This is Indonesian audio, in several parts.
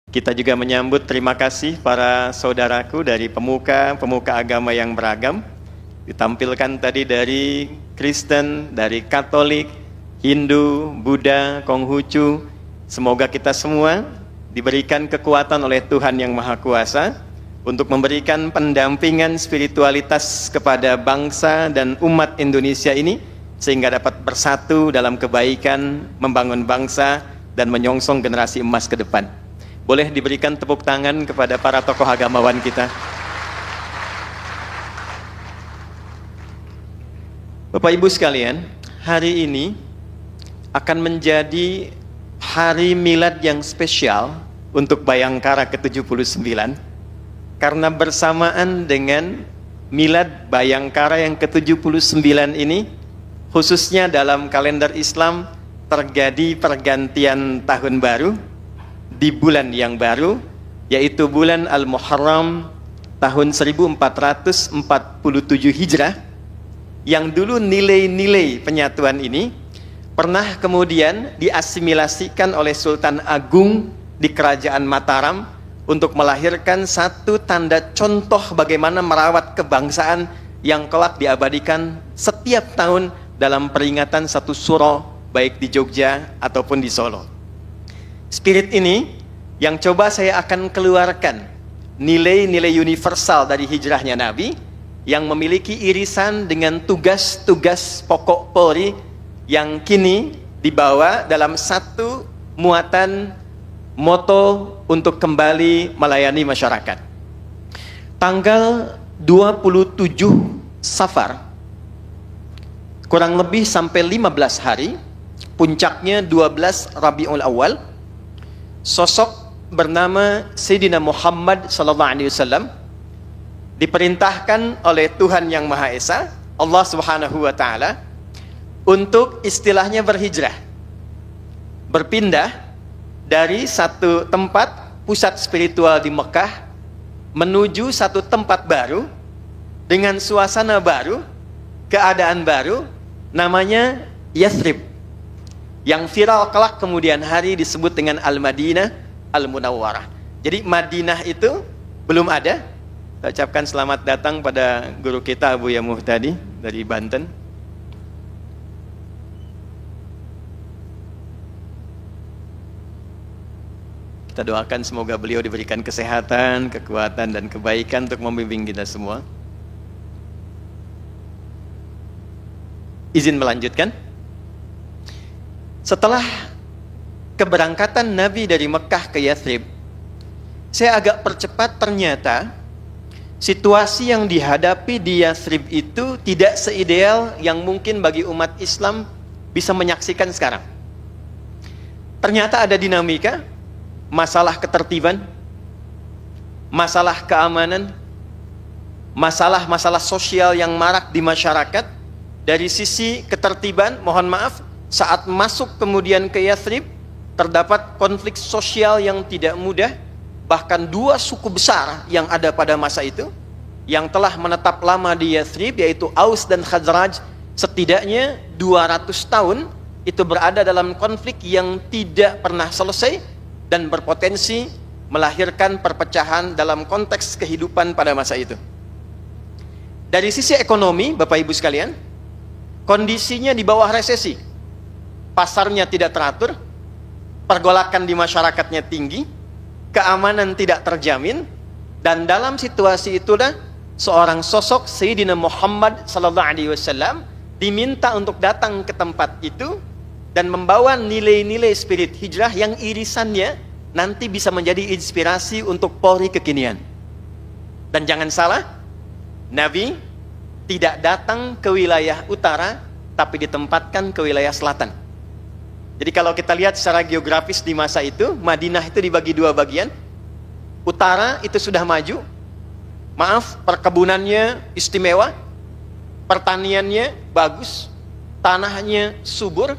Kita juga menyambut terima kasih para saudaraku dari pemuka agama yang beragam. Ditampilkan tadi dari Kristen, dari Katolik, Hindu, Buddha, Konghucu. Semoga kita semua diberikan kekuatan oleh Tuhan yang Maha Kuasa untuk memberikan pendampingan spiritualitas kepada bangsa dan umat Indonesia ini, sehingga dapat bersatu dalam kebaikan, membangun bangsa, dan menyongsong generasi emas ke depan. Boleh diberikan tepuk tangan kepada para tokoh agamawan kita. Bapak Ibu sekalian, hari ini akan menjadi hari milad yang spesial untuk Bayangkara ke-79, karena bersamaan dengan milad Bayangkara yang ke-79 ini, khususnya dalam kalender Islam, terjadi pergantian tahun baru di bulan yang baru, yaitu bulan Al-Muharram tahun 1447 Hijrah, yang dulu nilai-nilai penyatuan ini pernah kemudian diasimilasikan oleh Sultan Agung di Kerajaan Mataram untuk melahirkan satu tanda contoh bagaimana merawat kebangsaan yang kelak diabadikan setiap tahun dalam peringatan satu suro, baik di Jogja ataupun di Solo. Spirit ini yang coba saya akan keluarkan nilai-nilai universal dari hijrahnya Nabi, yang memiliki irisan dengan tugas-tugas pokok Polri yang kini dibawa dalam satu muatan moto untuk kembali melayani masyarakat. Tanggal 27 Safar, kurang lebih sampai 15 hari, puncaknya 12 Rabiul Awal, sosok bernama Sayyidina Muhammad SAW diperintahkan oleh Tuhan Yang Maha Esa, Allah Subhanahu wa Ta'ala, untuk istilahnya berhijrah, berpindah dari satu tempat pusat spiritual di Mekah menuju satu tempat baru dengan suasana baru, keadaan baru, namanya Yathrib, yang viral kelak kemudian hari disebut dengan Al-Madinah Al-Munawwarah. Jadi Madinah itu belum ada. Kita ucapkan selamat datang pada guru kita Buya Muhtadi dari Banten. Kita doakan semoga beliau diberikan kesehatan, kekuatan, dan kebaikan untuk membimbing kita semua. Izin melanjutkan. Setelah keberangkatan Nabi dari Mekah ke Yathrib, saya agak percepat, ternyata situasi yang dihadapi di Yathrib itu tidak seideal yang mungkin bagi umat Islam bisa menyaksikan sekarang. Ternyata ada dinamika, masalah ketertiban, masalah keamanan, masalah-masalah sosial yang marak di masyarakat. Dari sisi ketertiban, mohon maaf, saat masuk kemudian ke Yathrib, terdapat konflik sosial yang tidak mudah. Bahkan dua suku besar yang ada pada masa itu, yang telah menetap lama di Yathrib, yaitu Aus dan Khazraj, setidaknya 200 tahun, itu berada dalam konflik yang tidak pernah selesai, dan berpotensi melahirkan perpecahan dalam konteks kehidupan pada masa itu. Dari sisi ekonomi, Bapak Ibu sekalian, kondisinya di bawah resesi. Pasarnya tidak teratur, pergolakan di masyarakatnya tinggi, keamanan tidak terjamin, dan dalam situasi itulah seorang sosok Sayyidina Muhammad SAW diminta untuk datang ke tempat itu dan membawa nilai-nilai spirit hijrah yang irisannya nanti bisa menjadi inspirasi untuk Polri kekinian. Dan jangan salah, Nabi tidak datang ke wilayah utara, tapi ditempatkan ke wilayah selatan. Jadi kalau kita lihat secara geografis di masa itu, Madinah itu dibagi dua bagian. Utara itu sudah maju, maaf, perkebunannya istimewa, pertaniannya bagus, tanahnya subur.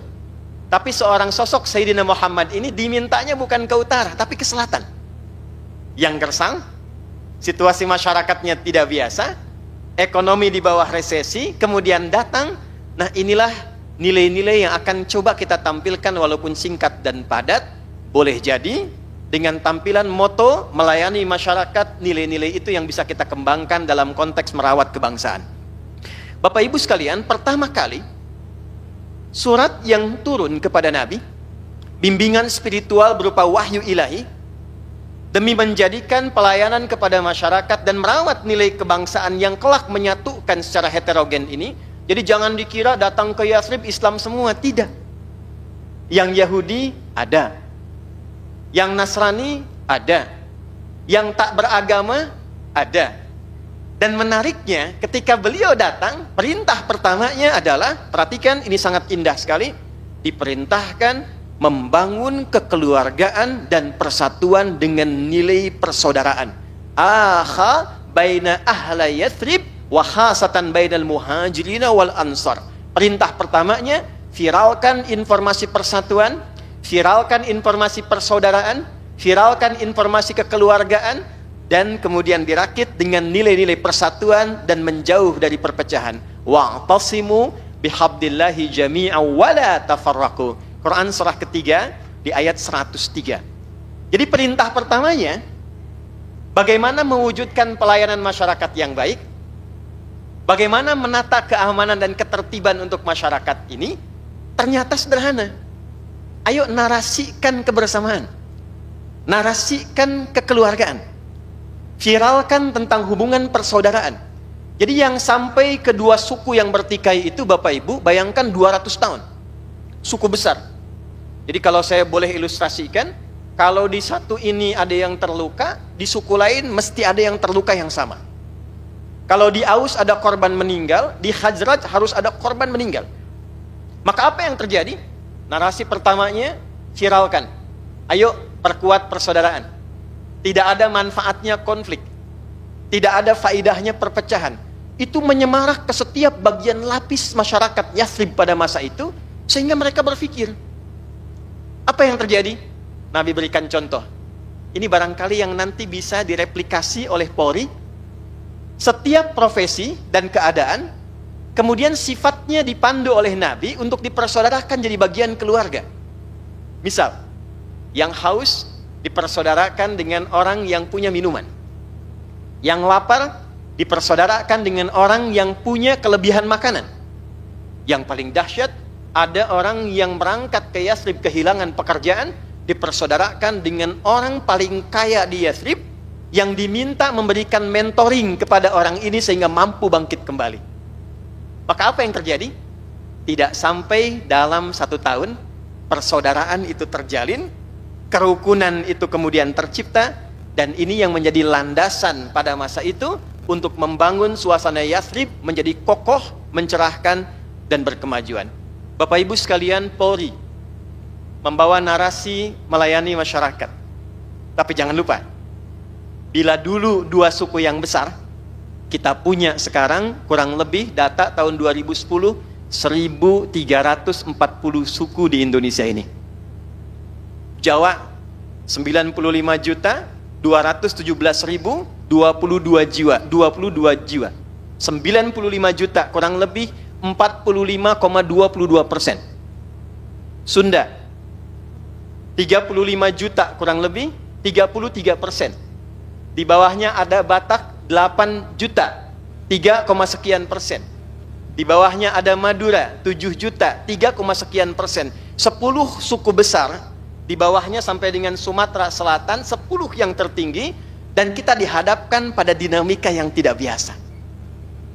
Tapi seorang sosok Sayyidina Muhammad ini dimintanya bukan ke utara, tapi ke selatan. Yang gersang, situasi masyarakatnya tidak biasa, ekonomi di bawah resesi, kemudian datang. Nah, inilah nilai-nilai yang akan coba kita tampilkan walaupun singkat dan padat. Boleh jadi dengan tampilan moto melayani masyarakat, nilai-nilai itu yang bisa kita kembangkan dalam konteks merawat kebangsaan. Bapak Ibu sekalian, pertama kali surat yang turun kepada Nabi, bimbingan spiritual berupa wahyu ilahi, demi menjadikan pelayanan kepada masyarakat dan merawat nilai kebangsaan yang kelak menyatukan secara heterogen ini. Jadi jangan dikira datang ke Yathrib Islam semua, tidak. Yang Yahudi ada, yang Nasrani ada, yang tak beragama ada. Dan menariknya, ketika beliau datang, perintah pertamanya adalah, perhatikan ini sangat indah sekali, diperintahkan membangun kekeluargaan dan persatuan dengan nilai persaudaraan. Akha baina ahla Yathrib wa khasatan bainal muhajirina wal ansar. Perintah pertamanya, viralkan informasi persatuan, viralkan informasi persaudaraan, viralkan informasi kekeluargaan, dan kemudian dirakit dengan nilai-nilai persatuan dan menjauh dari perpecahan. Wa'tasimu bihabdillahi jami'an wa la tafarraqu. Quran surah ketiga di ayat 103. Jadi perintah pertamanya, bagaimana mewujudkan pelayanan masyarakat yang baik, bagaimana menata keamanan dan ketertiban untuk masyarakat ini, ternyata sederhana. Ayo narasikan kebersamaan, narasikan kekeluargaan, viralkan tentang hubungan persaudaraan. Jadi yang sampai kedua suku yang bertikai itu, Bapak Ibu, bayangkan 200 tahun. Suku besar. Jadi kalau saya boleh ilustrasikan, kalau di satu ini ada yang terluka, di suku lain mesti ada yang terluka yang sama. Kalau di Aus ada korban meninggal, di Khazraj harus ada korban meninggal. Maka apa yang terjadi? Narasi pertamanya, viralkan. Ayo perkuat persaudaraan. Tidak ada manfaatnya konflik. Tidak ada faidahnya perpecahan. Itu menyemarak ke setiap bagian lapis masyarakat Yathrib pada masa itu, sehingga mereka berpikir. Apa yang terjadi? Nabi berikan contoh. Ini barangkali yang nanti bisa direplikasi oleh Polri. Setiap profesi dan keadaan, kemudian sifatnya dipandu oleh Nabi untuk dipersaudarakan jadi bagian keluarga. Misal, yang haus dipersaudarakan dengan orang yang punya minuman. Yang lapar dipersaudarakan dengan orang yang punya kelebihan makanan. Yang paling dahsyat, ada orang yang berangkat ke Yathrib kehilangan pekerjaan, dipersaudarakan dengan orang paling kaya di Yathrib, yang diminta memberikan mentoring kepada orang ini sehingga mampu bangkit kembali. Maka apa yang terjadi? Tidak sampai dalam 1 tahun, persaudaraan itu terjalin, kerukunan itu kemudian tercipta, dan ini yang menjadi landasan pada masa itu untuk membangun suasana Yathrib menjadi kokoh, mencerahkan, dan berkemajuan. Bapak Ibu sekalian, Polri membawa narasi melayani masyarakat. Tapi jangan lupa, bila dulu 2 suku yang besar, kita punya sekarang kurang lebih data tahun 2010, 1.340 suku di Indonesia ini. Jawa 95 juta, 217.000, 22 jiwa, 22 jiwa. 95 juta kurang lebih 45,22%. Sunda 35 juta kurang lebih 33%. Di bawahnya ada Batak 8 juta 3, sekian persen. Di bawahnya ada Madura 7 juta 3, sekian persen. 10 suku besar, di bawahnya sampai dengan Sumatera Selatan 10 yang tertinggi, dan kita dihadapkan pada dinamika yang tidak biasa.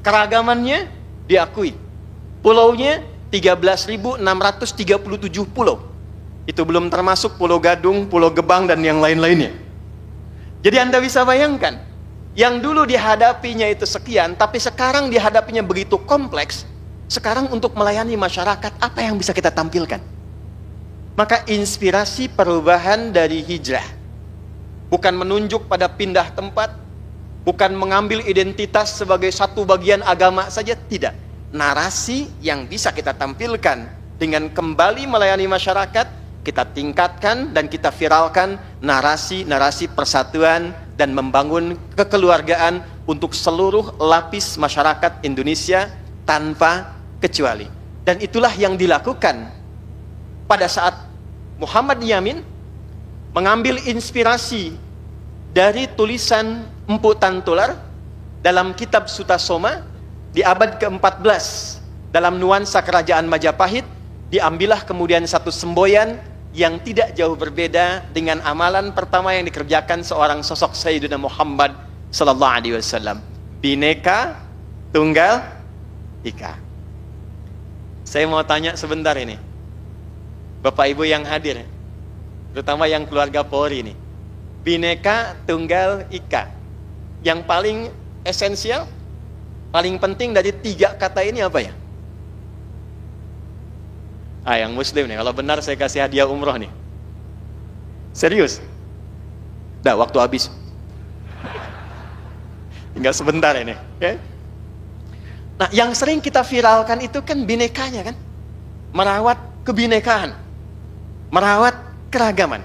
Keragamannya diakui. Pulaunya 13.637 pulau. Itu belum termasuk Pulau Gadung, Pulau Gebang, dan yang lain-lainnya. Jadi Anda bisa bayangkan, yang dulu dihadapinya itu sekian, tapi sekarang dihadapinya begitu kompleks. Sekarang untuk melayani masyarakat, apa yang bisa kita tampilkan? Maka inspirasi perubahan dari hijrah bukan menunjuk pada pindah tempat, bukan mengambil identitas sebagai satu bagian agama saja, tidak. Narasi yang bisa kita tampilkan dengan kembali melayani masyarakat, kita tingkatkan dan kita viralkan narasi-narasi persatuan dan membangun kekeluargaan untuk seluruh lapis masyarakat Indonesia tanpa kecuali. Dan itulah yang dilakukan pada saat Muhammad Yamin mengambil inspirasi dari tulisan Empu Tantular dalam kitab Sutasoma di abad ke-14 dalam nuansa kerajaan Majapahit, diambillah kemudian satu semboyan yang tidak jauh berbeda dengan amalan pertama yang dikerjakan seorang sosok Sayyidina Muhammad sallallahu alaihi wasallam. Bhinneka Tunggal Ika. Saya mau tanya sebentar ini, Bapak Ibu yang hadir, terutama yang keluarga Polri ini, Bhinneka Tunggal Ika, yang paling esensial, paling penting dari 3 kata ini apa ya? Yang Muslim nih, kalau benar saya kasih hadiah umroh nih. Serius? Dah, waktu habis. Tinggal sebentar ini. Okay? Nah, yang sering kita viralkan itu kan binekanya kan? Merawat kebinekaan, merawat keragaman.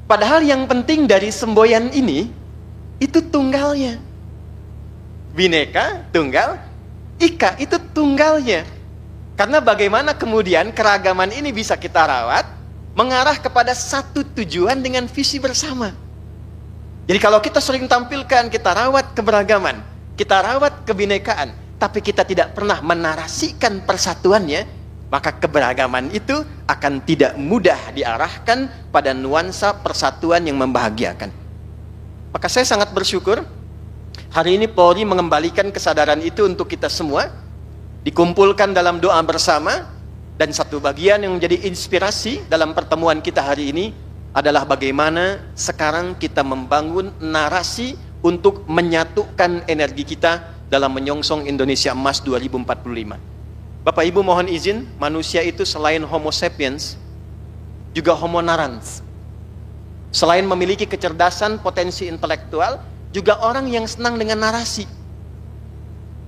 Padahal yang penting dari semboyan ini, itu tunggalnya. Bhinneka Tunggal Ika, itu tunggalnya. Karena bagaimana kemudian keragaman ini bisa kita rawat, mengarah kepada satu tujuan dengan visi bersama. Jadi kalau kita sering tampilkan, kita rawat keberagaman, kita rawat kebinekaan, tapi kita tidak pernah menarasikan persatuannya, maka keberagaman itu akan tidak mudah diarahkan pada nuansa persatuan yang membahagiakan. Maka saya sangat bersyukur hari ini Polri mengembalikan kesadaran itu untuk kita semua, dikumpulkan dalam doa bersama, dan satu bagian yang menjadi inspirasi dalam pertemuan kita hari ini adalah bagaimana sekarang kita membangun narasi untuk menyatukan energi kita dalam menyongsong Indonesia Emas 2045. Bapak Ibu mohon izin, manusia itu selain Homo sapiens, juga Homo narans. Selain memiliki kecerdasan, potensi intelektual, juga orang yang senang dengan narasi.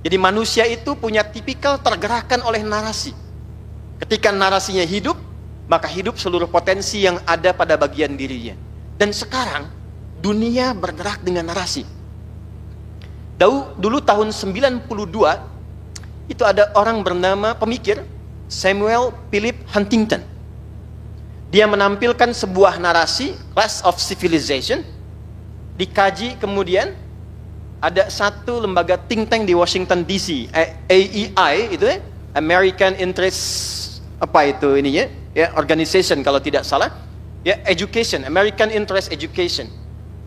Jadi manusia itu punya tipikal tergerakkan oleh narasi. Ketika narasinya hidup, maka hidup seluruh potensi yang ada pada bagian dirinya. Dan sekarang, dunia bergerak dengan narasi. Dulu tahun 92, itu ada orang bernama pemikir Samuel Philip Huntington. Dia menampilkan sebuah narasi, Clash of Civilization, dikaji kemudian, ada satu lembaga think tank di Washington DC, AEI itu American Interest apa itu ininya ya, organization kalau tidak salah ya, education, American Interest Education,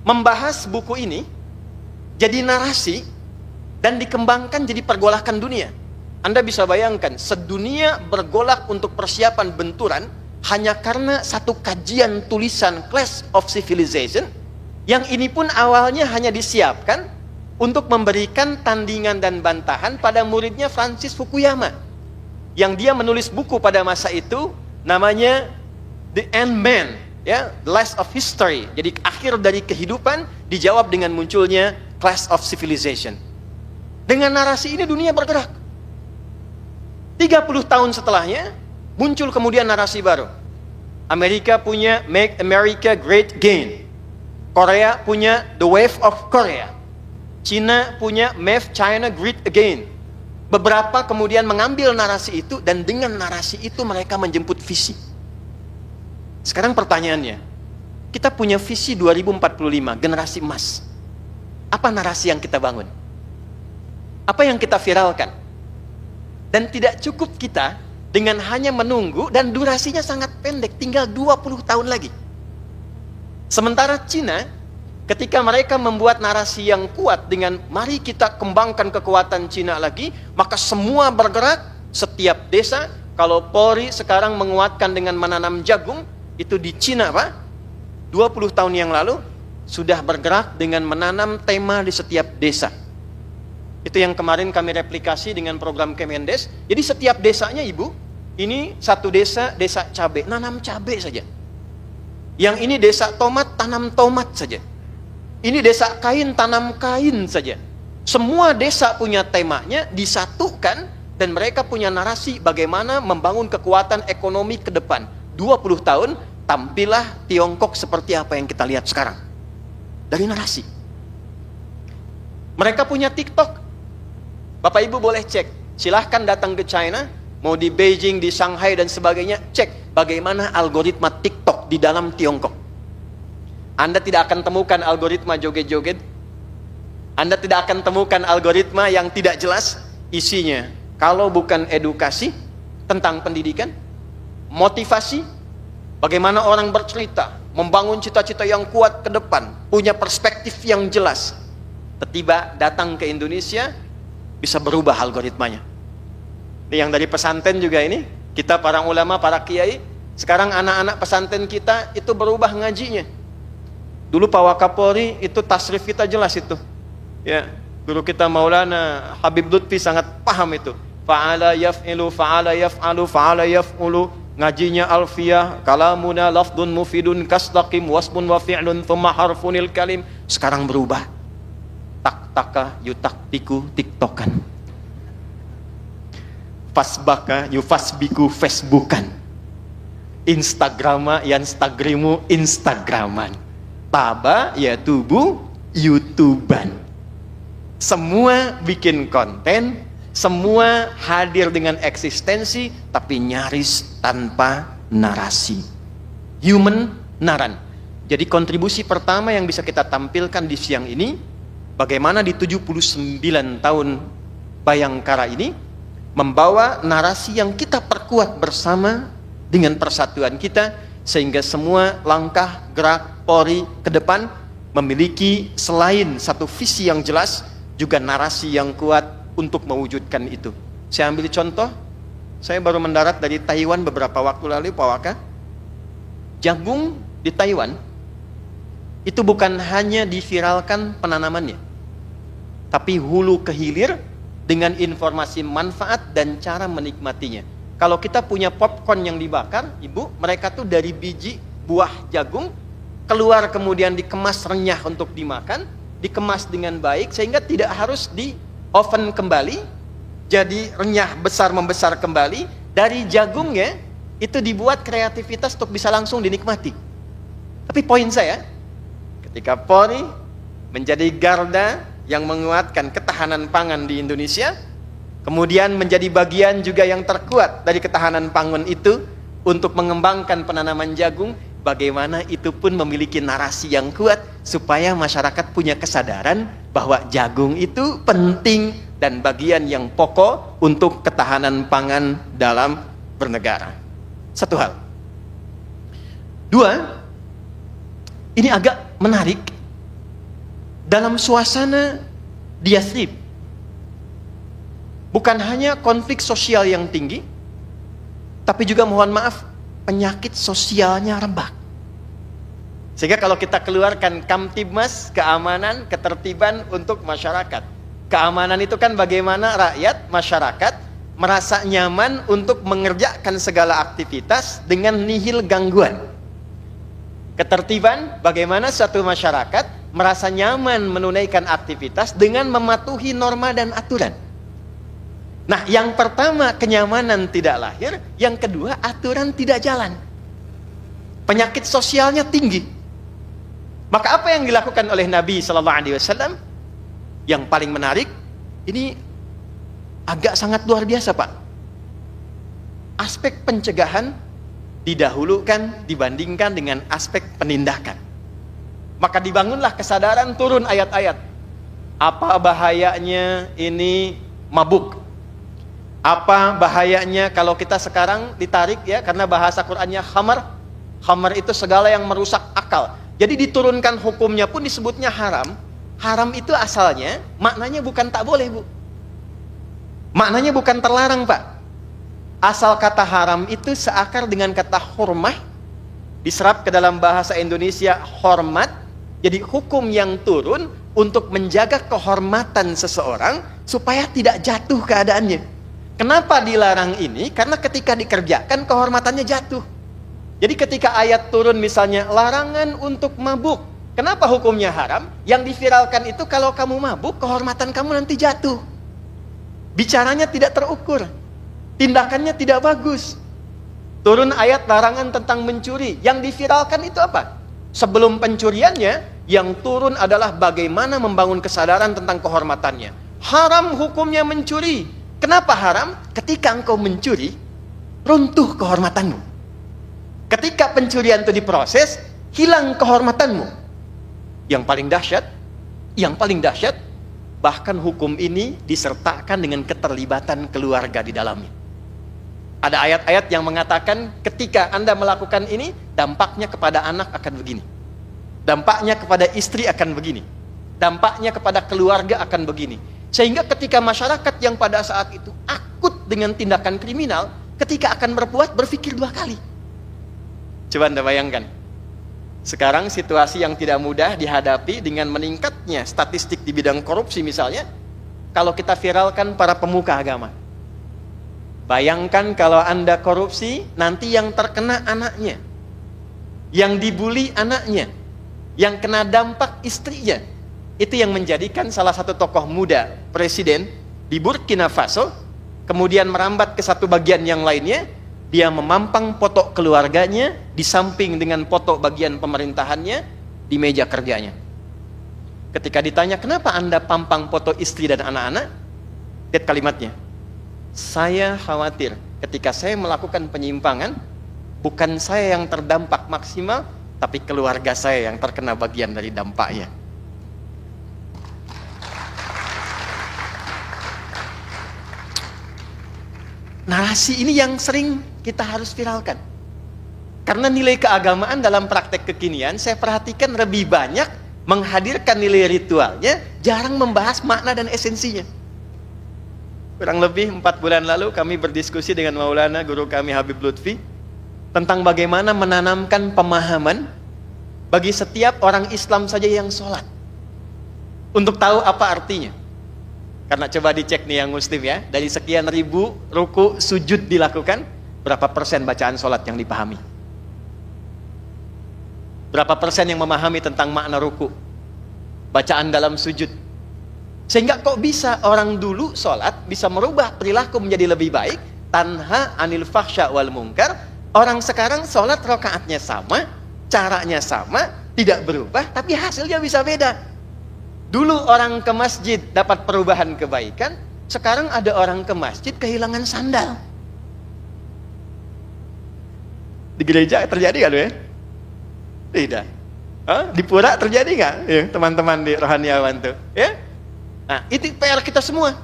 membahas buku ini jadi narasi dan dikembangkan jadi pergolakan dunia. Anda bisa bayangkan, sedunia bergolak untuk persiapan benturan hanya karena satu kajian tulisan Clash of Civilization, yang ini pun awalnya hanya disiapkan untuk memberikan tandingan dan bantahan pada muridnya Francis Fukuyama, yang dia menulis buku pada masa itu namanya The End Man, ya, The Last of History. Jadi akhir dari kehidupan dijawab dengan munculnya Clash of Civilization. Dengan narasi ini dunia bergerak. 30 tahun setelahnya muncul kemudian narasi baru. Amerika punya Make America Great Again. Korea punya The Wave of Korea. Cina punya Make China Great Again. Beberapa kemudian mengambil narasi itu, dan dengan narasi itu mereka menjemput visi. Sekarang pertanyaannya, kita punya visi 2045, generasi emas. Apa narasi yang kita bangun? Apa yang kita viralkan? Dan tidak cukup kita dengan hanya menunggu, dan durasinya sangat pendek, tinggal 20 tahun lagi. Sementara Cina, ketika mereka membuat narasi yang kuat dengan mari kita kembangkan kekuatan Cina lagi, maka semua bergerak, setiap desa. Kalau Polri sekarang menguatkan dengan menanam jagung, itu di Cina Pak, 20 tahun yang lalu sudah bergerak dengan menanam tema di setiap desa. Itu yang kemarin kami replikasi dengan program Kemendes. Jadi setiap desanya Ibu, ini satu desa, desa cabai, nanam cabai saja. Yang ini desa tomat, tanam tomat saja. Ini desa kain, tanam kain saja. Semua desa punya temanya, disatukan, dan mereka punya narasi bagaimana membangun kekuatan ekonomi ke depan. 20 tahun, tampillah Tiongkok seperti apa yang kita lihat sekarang. Dari narasi. Mereka punya TikTok. Bapak Ibu boleh cek. Silahkan datang ke China, mau di Beijing, di Shanghai, dan sebagainya. Cek bagaimana algoritma TikTok di dalam Tiongkok. Anda tidak akan temukan algoritma joget-joget. Anda tidak akan temukan algoritma yang tidak jelas isinya. Kalau bukan edukasi tentang pendidikan, motivasi, bagaimana orang bercerita, membangun cita-cita yang kuat ke depan, punya perspektif yang jelas. Tiba-tiba datang ke Indonesia, bisa berubah algoritmanya. Ini yang dari pesantren juga ini, kita para ulama, para kiai, sekarang anak-anak pesantren kita itu berubah ngajinya. Dulu Pak Wakapolri itu tasrif kita jelas itu. Ya, guru kita Maulana Habib Lutfi sangat paham itu. Fa'ala yaf'ilu, fa'ala yaf'alu, fa'ala yaf'ulu. Ngajinya alfiyah, kalamuna lafdun mufidun kastaqim wasmun wa fi'lun thumma harfunil kalim. Sekarang berubah. Tak-taka yutaktiku tiktokan. Fasbaka yufasbiku facebookan. Instagrama yanstagrimu instagraman. Taba ya tubuh youtuban. Semua bikin konten, semua hadir dengan eksistensi, tapi nyaris tanpa narasi. Human naran. Jadi kontribusi pertama yang bisa kita tampilkan di siang ini, bagaimana di 79 tahun Bayangkara ini, membawa narasi yang kita perkuat bersama dengan persatuan kita, sehingga semua langkah gerak Polri ke depan memiliki selain satu visi yang jelas, juga narasi yang kuat untuk mewujudkan itu. Saya ambil contoh, saya baru mendarat dari Taiwan beberapa waktu lalu, Pak Waka. Jagung di Taiwan itu bukan hanya diviralkan penanamannya, tapi hulu ke hilir dengan informasi manfaat dan cara menikmatinya. Kalau kita punya popcorn yang dibakar, Ibu, mereka tuh dari biji buah jagung keluar, kemudian dikemas renyah untuk dimakan, dikemas dengan baik sehingga tidak harus di oven kembali, jadi renyah besar membesar kembali. Dari jagungnya itu dibuat kreativitas untuk bisa langsung dinikmati. Tapi poin saya, ketika Polri menjadi garda yang menguatkan ketahanan pangan di Indonesia, kemudian menjadi bagian juga yang terkuat dari ketahanan pangan itu untuk mengembangkan penanaman jagung, bagaimana itu pun memiliki narasi yang kuat supaya masyarakat punya kesadaran bahwa jagung itu penting dan bagian yang pokok untuk ketahanan pangan dalam bernegara. Satu hal. Dua, ini agak menarik. Dalam suasana di Yathrib, bukan hanya konflik sosial yang tinggi, tapi juga mohon maaf, penyakit sosialnya rebak. Sehingga kalau kita keluarkan Kamtibmas, keamanan, ketertiban untuk masyarakat. Keamanan itu kan bagaimana rakyat, masyarakat merasa nyaman untuk mengerjakan segala aktivitas dengan nihil gangguan. Ketertiban, bagaimana suatu masyarakat merasa nyaman menunaikan aktivitas dengan mematuhi norma dan aturan. Nah, yang pertama kenyamanan tidak lahir, yang kedua aturan tidak jalan. Penyakit sosialnya tinggi. Maka apa yang dilakukan oleh Nabi Sallallahu Alaihi Wasallam? Yang paling menarik, ini agak sangat luar biasa, Pak. Aspek pencegahan didahulukan dibandingkan dengan aspek penindakan. Maka dibangunlah kesadaran, turun ayat-ayat. Apa bahayanya ini mabuk? Apa bahayanya kalau kita sekarang ditarik ya, karena bahasa Qur'annya khamar. Khamar itu segala yang merusak akal. Jadi diturunkan hukumnya pun disebutnya haram. Haram itu asalnya maknanya bukan tak boleh, Bu. Maknanya bukan terlarang, Pak. Asal kata haram itu seakar dengan kata hurmah, diserap ke dalam bahasa Indonesia hormat. Jadi hukum yang turun untuk menjaga kehormatan seseorang supaya tidak jatuh keadaannya. Kenapa dilarang ini? Karena ketika dikerjakan kehormatannya jatuh. Jadi ketika ayat turun misalnya larangan untuk mabuk, kenapa hukumnya haram? Yang diviralkan itu kalau kamu mabuk, kehormatan kamu nanti jatuh. Bicaranya tidak terukur, tindakannya tidak bagus. Turun ayat larangan tentang mencuri, yang diviralkan itu apa? Sebelum pencuriannya, yang turun adalah bagaimana membangun kesadaran tentang kehormatannya. Haram hukumnya mencuri. Kenapa haram? Ketika engkau mencuri, runtuh kehormatanmu. Ketika pencurian itu diproses, hilang kehormatanmu. Yang paling dahsyat, bahkan hukum ini disertakan dengan keterlibatan keluarga di dalamnya. Ada ayat-ayat yang mengatakan ketika Anda melakukan ini, dampaknya kepada anak akan begini. Dampaknya kepada istri akan begini. Dampaknya kepada keluarga akan begini. Sehingga ketika masyarakat yang pada saat itu akut dengan tindakan kriminal, ketika akan berbuat berpikir 2 kali. Coba Anda bayangkan. Sekarang situasi yang tidak mudah dihadapi dengan meningkatnya statistik di bidang korupsi misalnya, kalau kita viralkan para pemuka agama. Bayangkan kalau Anda korupsi, nanti yang terkena anaknya, yang dibully anaknya, yang kena dampak istrinya. Itu yang menjadikan salah satu tokoh muda presiden di Burkina Faso, kemudian merambat ke satu bagian yang lainnya, dia memampang foto keluarganya di samping dengan foto bagian pemerintahannya di meja kerjanya. Ketika ditanya, kenapa Anda pampang foto istri dan anak-anak? Lihat kalimatnya. Saya khawatir ketika saya melakukan penyimpangan, bukan saya yang terdampak maksimal, tapi keluarga saya yang terkena bagian dari dampaknya. Narasi ini yang sering kita harus viralkan. Karena nilai keagamaan dalam praktek kekinian, saya perhatikan lebih banyak menghadirkan nilai ritualnya, jarang membahas makna dan esensinya. Kurang lebih 4 bulan lalu kami berdiskusi dengan Maulana, guru kami Habib Lutfi, tentang bagaimana menanamkan pemahaman bagi setiap orang Islam saja yang sholat, untuk tahu apa artinya. Karena coba dicek nih yang muslim ya, dari sekian ribu ruku sujud dilakukan, berapa persen bacaan sholat yang dipahami? Berapa persen yang memahami tentang makna ruku, bacaan dalam sujud? Sehingga kok bisa orang dulu sholat bisa merubah perilaku menjadi lebih baik, tanha anil fahsya wal munkar. Orang sekarang sholat rakaatnya sama, caranya sama, tidak berubah, tapi hasilnya bisa beda. Dulu orang ke masjid dapat perubahan kebaikan, sekarang ada orang ke masjid kehilangan sandal. Di gereja terjadi nggak ya? Tidak. Di pura terjadi nggak? Ya, teman-teman di rohaniawan tuh, ya? Nah, itu PR kita semua.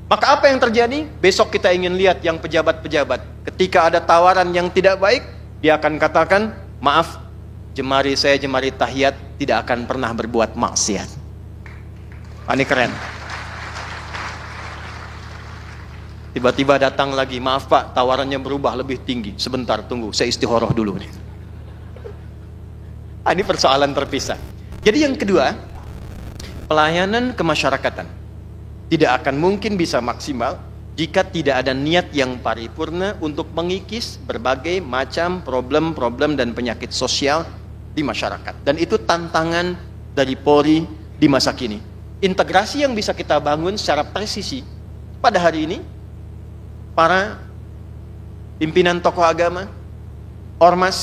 Maka apa yang terjadi? Besok kita ingin lihat yang pejabat-pejabat. Ketika ada tawaran yang tidak baik, dia akan katakan, maaf, jemari saya jemari tahiyat, tidak akan pernah berbuat maksiat. Ini keren. Tiba-tiba datang lagi, maaf Pak, tawarannya berubah lebih tinggi. Sebentar, tunggu, saya istikharah dulu nih. Ini persoalan terpisah. Jadi yang kedua, pelayanan kemasyarakatan tidak akan mungkin bisa maksimal jika tidak ada niat yang paripurna untuk mengikis berbagai macam problem-problem dan penyakit sosial di masyarakat. Dan itu tantangan dari Polri di masa kini. Integrasi yang bisa kita bangun secara presisi pada hari ini, para pimpinan tokoh agama, ormas,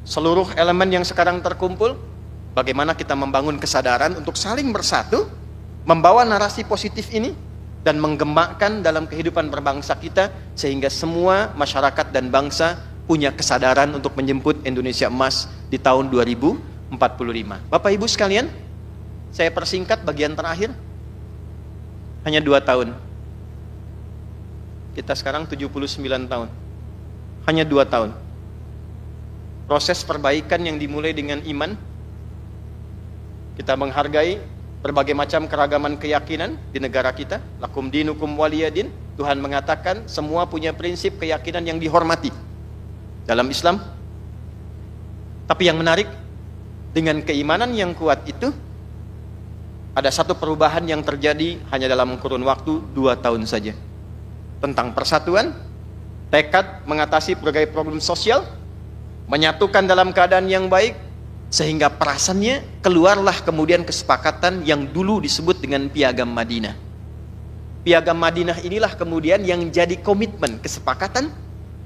seluruh elemen yang sekarang terkumpul, bagaimana kita membangun kesadaran untuk saling bersatu, membawa narasi positif ini, dan menggembangkan dalam kehidupan berbangsa kita, sehingga semua masyarakat dan bangsa punya kesadaran untuk menjemput Indonesia emas di tahun 2045. Bapak Ibu sekalian, saya persingkat bagian terakhir, hanya 2 tahun. Kita sekarang 79 tahun. Hanya 2 tahun. Proses perbaikan yang dimulai dengan iman, kita menghargai berbagai macam keragaman keyakinan di negara kita. Lakum dinukum waliyadin. Tuhan mengatakan semua punya prinsip keyakinan yang dihormati dalam Islam. Tapi yang menarik, dengan keimanan yang kuat itu, ada satu perubahan yang terjadi hanya dalam kurun waktu 2 tahun saja. Tentang persatuan, tekad mengatasi berbagai problem sosial, menyatukan dalam keadaan yang baik, sehingga perasaannya keluarlah kemudian kesepakatan yang dulu disebut dengan Piagam Madinah. Piagam Madinah inilah kemudian yang jadi komitmen kesepakatan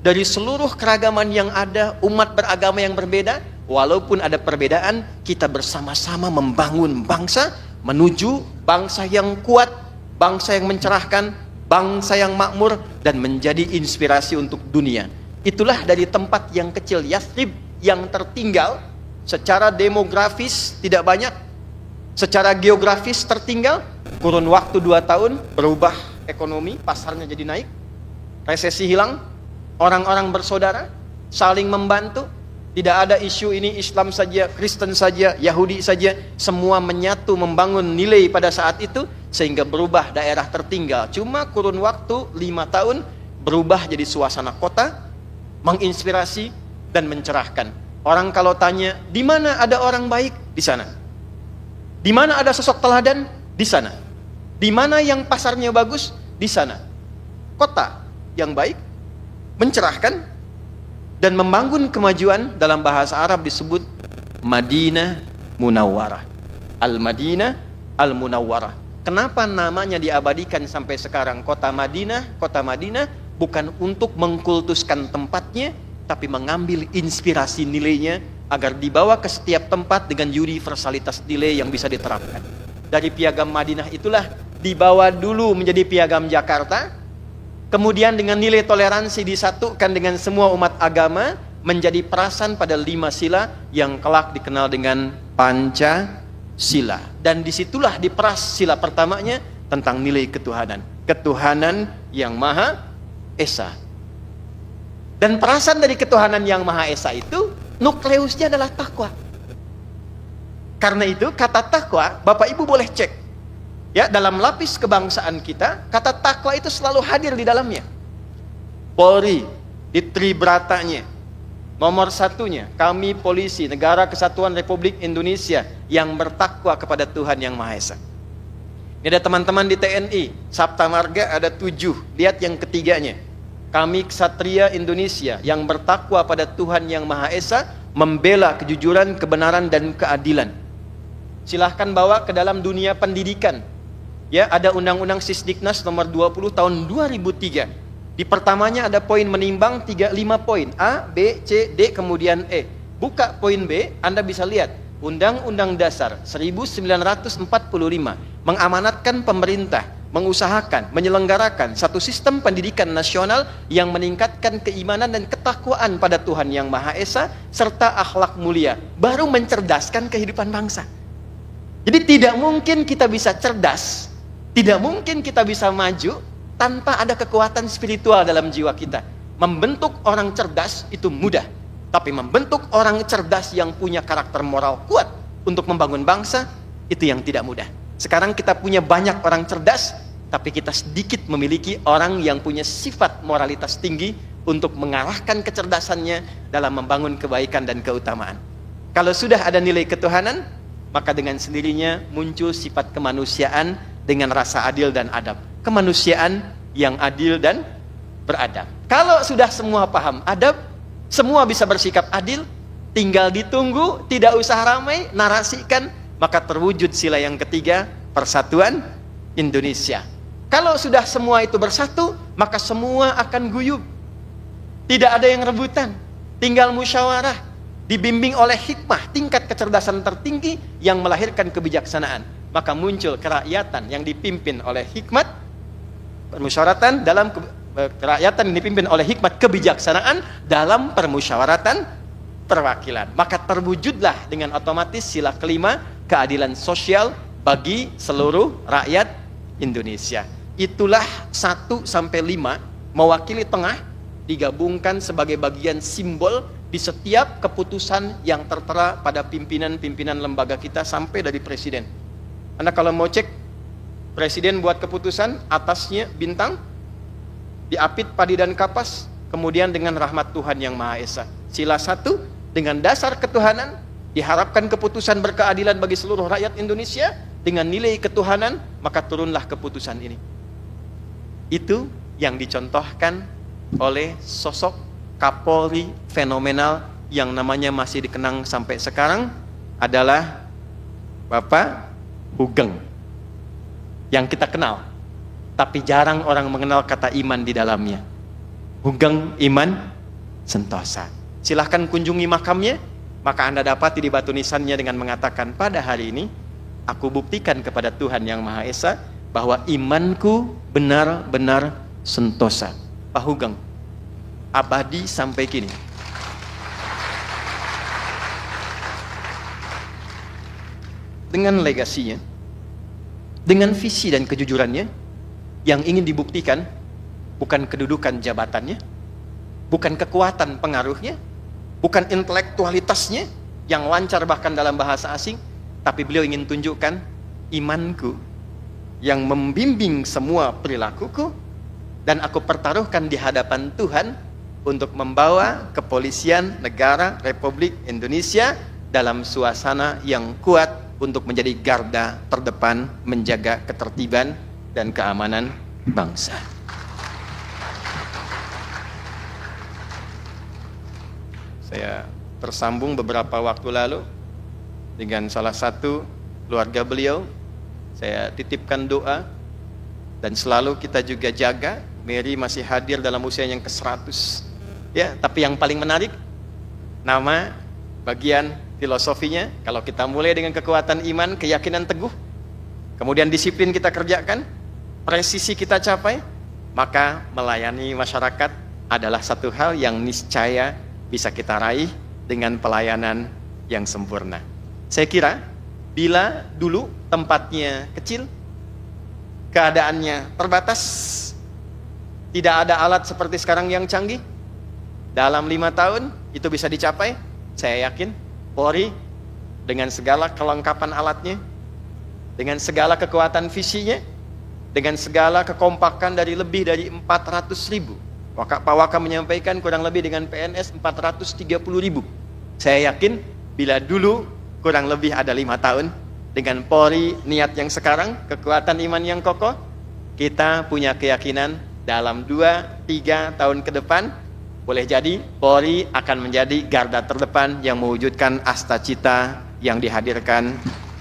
dari seluruh keragaman yang ada, umat beragama yang berbeda, walaupun ada perbedaan, kita bersama-sama membangun bangsa menuju bangsa yang kuat, bangsa yang mencerahkan, bangsa yang makmur, dan menjadi inspirasi untuk dunia. Itulah dari tempat yang kecil Yathrib yang tertinggal, secara demografis tidak banyak, secara geografis tertinggal, kurun waktu 2 tahun berubah ekonomi, pasarnya jadi naik, resesi hilang, orang-orang bersaudara, saling membantu, tidak ada isu ini Islam saja, Kristen saja, Yahudi saja, semua menyatu membangun nilai pada saat itu, sehingga berubah daerah tertinggal. Cuma kurun waktu 5 tahun, berubah jadi suasana kota, menginspirasi dan mencerahkan. Orang kalau tanya, di mana ada orang baik? Di sana. Di mana ada sosok teladan? Di sana. Di mana yang pasarnya bagus? Di sana. Kota yang baik, mencerahkan, dan membangun kemajuan. Dalam bahasa Arab disebut Madinah Munawwarah. Al-Madinah Al-Munawwarah. Kenapa namanya diabadikan sampai sekarang kota Madinah? Kota Madinah bukan untuk mengkultuskan tempatnya, tapi mengambil inspirasi nilainya agar dibawa ke setiap tempat dengan universalitas nilai yang bisa diterapkan. Dari piagam Madinah itulah dibawa dulu menjadi piagam Jakarta, kemudian dengan nilai toleransi disatukan dengan semua umat agama menjadi perasan pada 5 sila yang kelak dikenal dengan Pancasila. Dan disitulah diperas sila pertamanya tentang nilai ketuhanan. Ketuhanan yang Maha Esa. Dan perasan dari ketuhanan yang Maha Esa itu, nukleusnya adalah takwa. Karena itu, kata takwa, Bapak Ibu boleh cek. Ya, dalam lapis kebangsaan kita, kata takwa itu selalu hadir di dalamnya. Polri, di Tribratanya, nomor 1-nya, kami polisi, Negara Kesatuan Republik Indonesia, yang bertakwa kepada Tuhan yang Maha Esa. Ini ada teman-teman di TNI, Sabta Marga ada 7, lihat yang ketiganya. Kami Ksatria Indonesia yang bertakwa pada Tuhan yang Maha Esa, membela kejujuran, kebenaran, dan keadilan. Silahkan bawa ke dalam dunia pendidikan. Ya, ada Undang-Undang Sisdiknas nomor 20 tahun 2003. Di pertamanya ada poin menimbang 5 poin. A, B, C, D, kemudian E. Buka poin B, Anda bisa lihat. Undang-Undang Dasar 1945 mengamanatkan pemerintah mengusahakan, menyelenggarakan satu sistem pendidikan nasional yang meningkatkan keimanan dan ketakwaan pada Tuhan yang Maha Esa serta akhlak mulia, baru mencerdaskan kehidupan bangsa. Jadi tidak mungkin kita bisa cerdas, tidak mungkin kita bisa maju tanpa ada kekuatan spiritual dalam jiwa kita. Membentuk orang cerdas itu mudah, tapi membentuk orang cerdas yang punya karakter moral kuat untuk membangun bangsa, itu yang tidak mudah. Sekarang kita punya banyak orang cerdas, tapi kita sedikit memiliki orang yang punya sifat moralitas tinggi untuk mengarahkan kecerdasannya dalam membangun kebaikan dan keutamaan. Kalau sudah ada nilai ketuhanan, maka dengan sendirinya muncul sifat kemanusiaan dengan rasa adil dan adab. Kemanusiaan yang adil dan beradab. Kalau sudah semua paham adab, semua bisa bersikap adil, tinggal ditunggu, tidak usah ramai, narasikan, maka terwujud sila yang ketiga, persatuan Indonesia. Kalau sudah semua itu bersatu, maka semua akan guyub. Tidak ada yang rebutan, tinggal musyawarah, dibimbing oleh hikmah, tingkat kecerdasan tertinggi yang melahirkan kebijaksanaan. Maka muncul kerakyatan yang dipimpin oleh hikmat, permusyawaratan dalam kerakyatan yang dipimpin oleh hikmat kebijaksanaan dalam permusyawaratan perwakilan. Maka terwujudlah dengan otomatis sila kelima, keadilan sosial bagi seluruh rakyat Indonesia. Itulah 1 sampai 5 mewakili tengah, digabungkan sebagai bagian simbol di setiap keputusan yang tertera pada pimpinan-pimpinan lembaga kita sampai dari presiden. Anda kalau mau cek, presiden buat keputusan, atasnya bintang, diapit padi dan kapas, kemudian dengan rahmat Tuhan yang Maha Esa. Sila 1, dengan dasar ketuhanan, diharapkan keputusan berkeadilan bagi seluruh rakyat Indonesia, dengan nilai ketuhanan, maka turunlah keputusan ini. Itu yang dicontohkan oleh sosok Kapolri fenomenal yang namanya masih dikenang sampai sekarang adalah Bapak Hugeng, yang kita kenal, tapi jarang orang mengenal kata iman di dalamnya. Hugeng Iman Sentosa. Silahkan kunjungi makamnya, maka Anda dapat di batu nisannya dengan mengatakan, pada hari ini aku buktikan kepada Tuhan yang Maha Esa bahwa imanku benar-benar sentosa. Pak Hugeng, abadi sampai kini. dengan legasinya, dengan visi dan kejujurannya, yang ingin dibuktikan bukan kedudukan jabatannya, bukan kekuatan pengaruhnya, bukan intelektualitasnya yang lancar bahkan dalam bahasa asing, tapi beliau ingin tunjukkan imanku yang membimbing semua perilakuku, dan aku pertaruhkan di hadapan Tuhan untuk membawa kepolisian negara Republik Indonesia dalam suasana yang kuat untuk menjadi garda terdepan menjaga ketertiban dan keamanan bangsa. Saya tersambung beberapa waktu lalu dengan salah satu keluarga beliau. Saya titipkan doa, dan selalu kita juga jaga. Mary masih hadir dalam usia yang ke-100. Ya, tapi yang paling menarik, nama bagian filosofinya, kalau kita mulai dengan kekuatan iman, keyakinan teguh, kemudian disiplin kita kerjakan, presisi kita capai, maka melayani masyarakat adalah satu hal yang niscaya bisa kita raih dengan pelayanan yang sempurna. Saya kira bila dulu tempatnya kecil, keadaannya terbatas, tidak ada alat seperti sekarang yang canggih, dalam 5 tahun itu bisa dicapai. Saya yakin Polri dengan segala kelengkapan alatnya, dengan segala kekuatan visinya, dengan segala kekompakan dari lebih dari 400.000. Pak Waka menyampaikan kurang lebih dengan PNS 430.000. Saya yakin bila dulu kurang lebih ada 5 tahun, dengan Polri niat yang sekarang, kekuatan iman yang kokoh, kita punya keyakinan dalam 2-3 tahun ke depan, boleh jadi Polri akan menjadi garda terdepan yang mewujudkan asta cita yang dihadirkan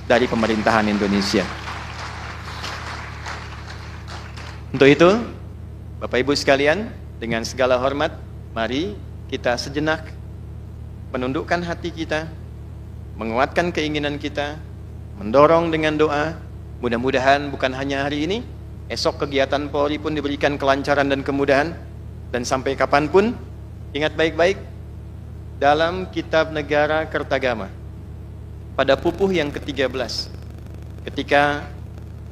dari pemerintahan Indonesia. Untuk itu, Bapak Ibu sekalian, dengan segala hormat, mari kita sejenak menundukkan hati kita, menguatkan keinginan kita, mendorong dengan doa. Mudah-mudahan bukan hanya hari ini, esok kegiatan Polri pun diberikan kelancaran dan kemudahan, dan sampai kapanpun, ingat baik-baik, dalam Kitab Negara Kertagama, pada pupuh yang ke-13, ketika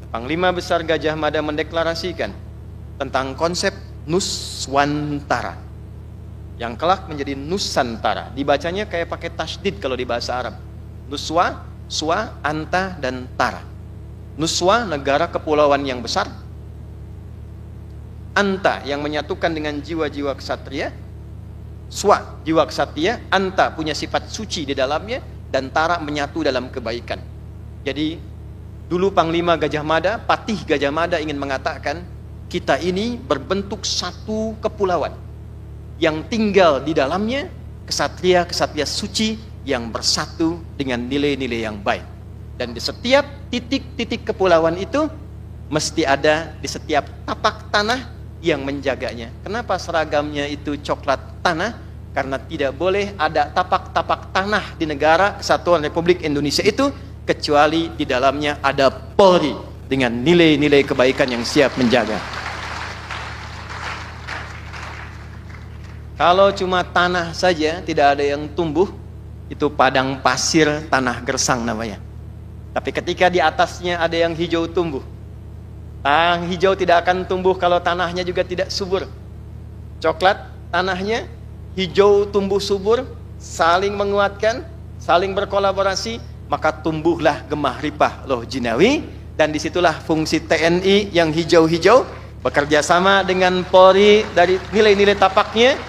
Panglima Besar Gajah Mada mendeklarasikan tentang konsep Nuswantara, yang kelak menjadi Nusantara, dibacanya kayak pakai tasydid kalau di bahasa Arab. Nuswa, Swa, Anta, dan Tara. Nuswa, negara kepulauan yang besar. Anta, yang menyatukan dengan jiwa-jiwa ksatria. Swa, jiwa ksatria. Anta, punya sifat suci di dalamnya. Dan Tara, menyatu dalam kebaikan. Jadi, dulu Panglima Gajah Mada, Patih Gajah Mada ingin mengatakan, kita ini berbentuk satu kepulauan yang tinggal di dalamnya kesatria-kesatria suci yang bersatu dengan nilai-nilai yang baik. Dan di setiap titik-titik kepulauan itu mesti ada di setiap tapak tanah yang menjaganya. Kenapa seragamnya itu coklat tanah? Karena tidak boleh ada tapak-tapak tanah di negara Kesatuan Republik Indonesia itu kecuali di dalamnya ada Polri dengan nilai-nilai kebaikan yang siap menjaga. Kalau cuma tanah saja tidak ada yang tumbuh, itu padang pasir, tanah gersang namanya. Tapi ketika di atasnya ada yang hijau tumbuh, tanah hijau tidak akan tumbuh kalau tanahnya juga tidak subur. Coklat tanahnya, hijau tumbuh subur, saling menguatkan, saling berkolaborasi, maka tumbuhlah Gemah Ripah Loh Jinawi. Dan disitulah fungsi TNI yang hijau-hijau bekerja sama dengan Polri dari nilai-nilai tapaknya.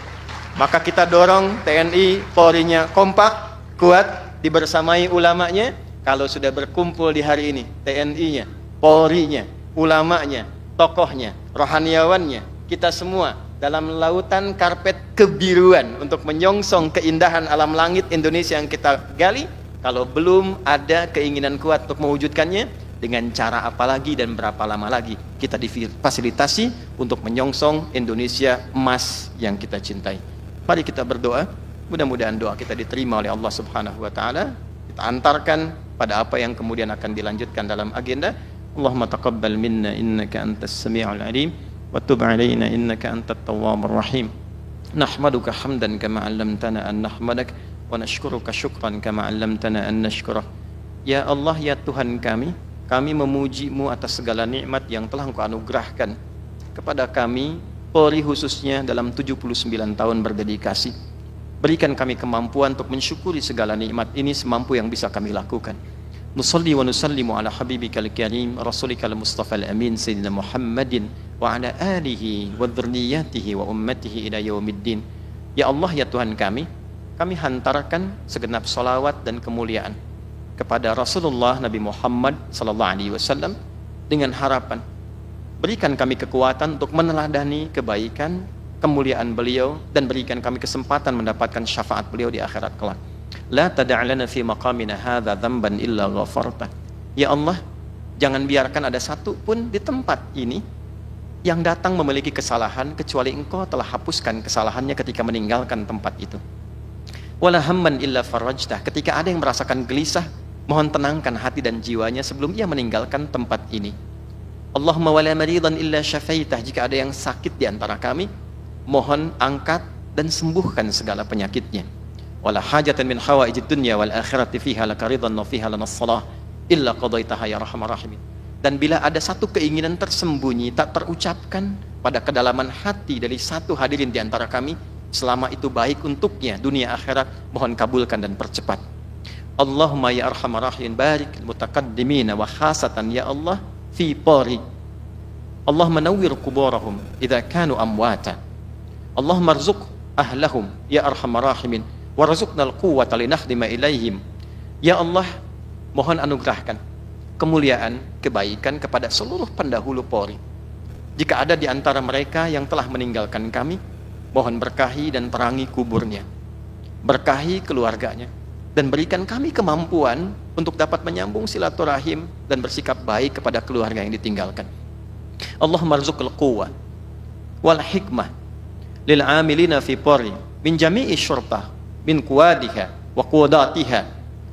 Maka kita dorong TNI, Polri-nya kompak, kuat, dibersamai ulamanya. Kalau sudah berkumpul di hari ini, TNI-nya, Polri-nya, ulamanya, tokohnya, rohaniawannya, kita semua dalam lautan karpet kebiruan untuk menyongsong keindahan alam langit Indonesia yang kita gali. Kalau belum ada keinginan kuat untuk mewujudkannya, dengan cara apa lagi dan berapa lama lagi kita difasilitasi untuk menyongsong Indonesia emas yang kita cintai. Mari kita berdoa, mudah-mudahan doa kita diterima oleh Allah Subhanahu wa taala. Kita antarkan pada apa yang kemudian akan dilanjutkan dalam agenda. Allahumma taqabbal minna innaka antas sami'ul alim wa tub 'alaina innaka antat tawwabur rahim. Nahmaduka hamdan kama 'allamtana an nahmadak wa nashkuruka syukran kama 'allamtana an nashkurak. Ya Allah, ya Tuhan kami memuji-Mu atas segala nikmat yang telah Engkau anugerahkan kepada kami, Polri khususnya dalam 79 tahun berdedikasi. Berikan kami kemampuan untuk mensyukuri segala nikmat ini semampu yang bisa kami lakukan. Nusalli wa nusallimu ala habibikal karim rasulikal mustafal amin sayyidina Muhammadin wa ala alihi wa dzurriyyatihi wa ummatihi ila yaumiddin. Ya Allah, ya Tuhan kami hantarkan segenap salawat dan kemuliaan kepada Rasulullah Nabi Muhammad sallallahu alaihi wasallam dengan harapan berikan kami kekuatan untuk meneladani kebaikan, kemuliaan beliau, dan berikan kami kesempatan mendapatkan syafaat beliau di akhirat kelak. La tada'lana fi maqamina hadza dzamban illa ghafarta. Ya Allah, jangan biarkan ada satu pun di tempat ini yang datang memiliki kesalahan kecuali Engkau telah hapuskan kesalahannya ketika meninggalkan tempat itu. Wala hamman illa farajtah. Ketika ada yang merasakan gelisah, mohon tenangkan hati dan jiwanya sebelum ia meninggalkan tempat ini. Allahumma wala maridan illa syafaitah. Jika ada yang sakit di antara kami, mohon angkat dan sembuhkan segala penyakitnya. Wala hajatan min hawaijid dunya wal akhirati fiha lakaridan wa fiha lanassalah illa qadaitaha ya arhamar rahimin. Dan bila ada satu keinginan tersembunyi tak terucapkan pada kedalaman hati dari satu hadirin di antara kami, selama itu baik untuknya dunia akhirat, mohon kabulkan dan percepat. Allahumma ya arhamar rahimin barik mutaqaddimina wa khasatan ya Allah fi Polri. Allahumma nawwir quburahum idza kanu amwata. Allahumma arzuq ahlahum ya arhamar rahimin warzuqnal quwwata linakhdima ilaihim. Ya Allah, mohon anugerahkan kemuliaan, kebaikan kepada seluruh pendahulu Polri. Jika ada di antara mereka yang telah meninggalkan kami, mohon berkahi dan perangi kuburnya, berkahi keluarganya, dan berikan kami kemampuan untuk dapat menyambung silaturahim dan bersikap baik kepada keluarga yang ditinggalkan. Allahumma arzuqil quwwah wal hikmah lil amilina fi Polri min jami'i syurtah min quwadiha wa quwadatiha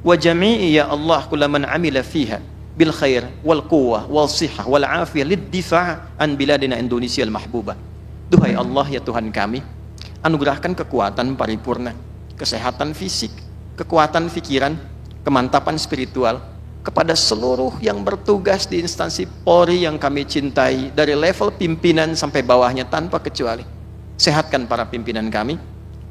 wa jami'i ya Allah kulla man amila fiha bil khair wal quwwah wal sihah wal afiyah lid difa' an biladina Indonesia al mahbubah. Duhai Allah, ya Tuhan kami, anugerahkan kekuatan paripurna, kesehatan fisik, kekuatan pikiran, kemantapan spiritual kepada seluruh yang bertugas di instansi Polri yang kami cintai, dari level pimpinan sampai bawahnya tanpa kecuali. Sehatkan para pimpinan kami,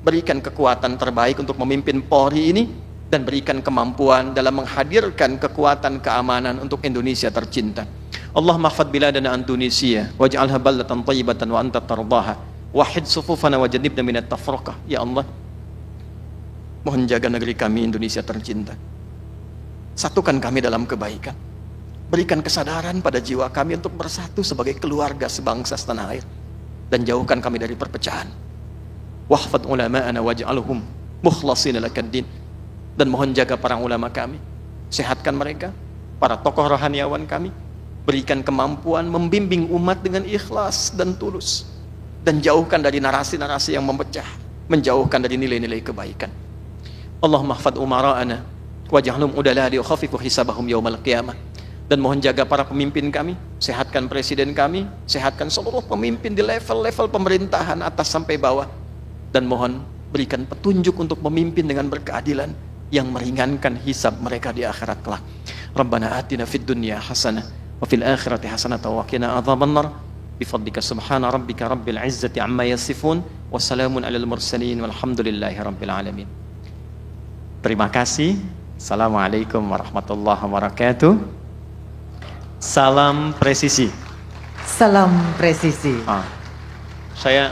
berikan kekuatan terbaik untuk memimpin Polri ini, dan berikan kemampuan dalam menghadirkan kekuatan keamanan untuk Indonesia tercinta. Allahumma khfad biladana Indonesia waj'alha baldatan thayyibatan wa anta tardaha wahid sufufana wa jannibna minat tafraqah. Ya Allah, mohon jaga negeri kami Indonesia tercinta, satukan kami dalam kebaikan, berikan kesadaran pada jiwa kami untuk bersatu sebagai keluarga sebangsa setanah air, dan jauhkan kami dari perpecahan. Wahfad ulama'ana waj'alhum mukhlasin lakaddin. Dan mohon jaga para ulama kami, sehatkan mereka, para tokoh rohaniawan kami, berikan kemampuan membimbing umat dengan ikhlas dan tulus, dan jauhkan dari narasi-narasi yang memecah, menjauhkan dari nilai-nilai kebaikan. Allahumma hfad umara'ana waj'alhum udala li khaffifu hisabahum yaumal qiyamah. Dan mohon jaga para pemimpin kami, sehatkan presiden kami, sehatkan seluruh pemimpin di level-level pemerintahan atas sampai bawah, dan mohon berikan petunjuk untuk memimpin dengan berkeadilan yang meringankan hisab mereka di akhirat kelak. Rabbana atina fid dunya hasanah wa fil akhirati hasanah wa qina adzabannar bifadlika subhana rabbika rabbil izzati amma yasifun wa salamun alal mursalin walhamdulillahi rabbil alamin. Terima kasih. Assalamualaikum warahmatullahi wabarakatuh. Salam presisi. Salam presisi. Saya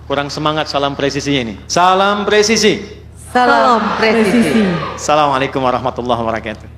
kurang semangat salam presisinya ini. Salam presisi. Salam presisi. Assalamualaikum warahmatullahi wabarakatuh.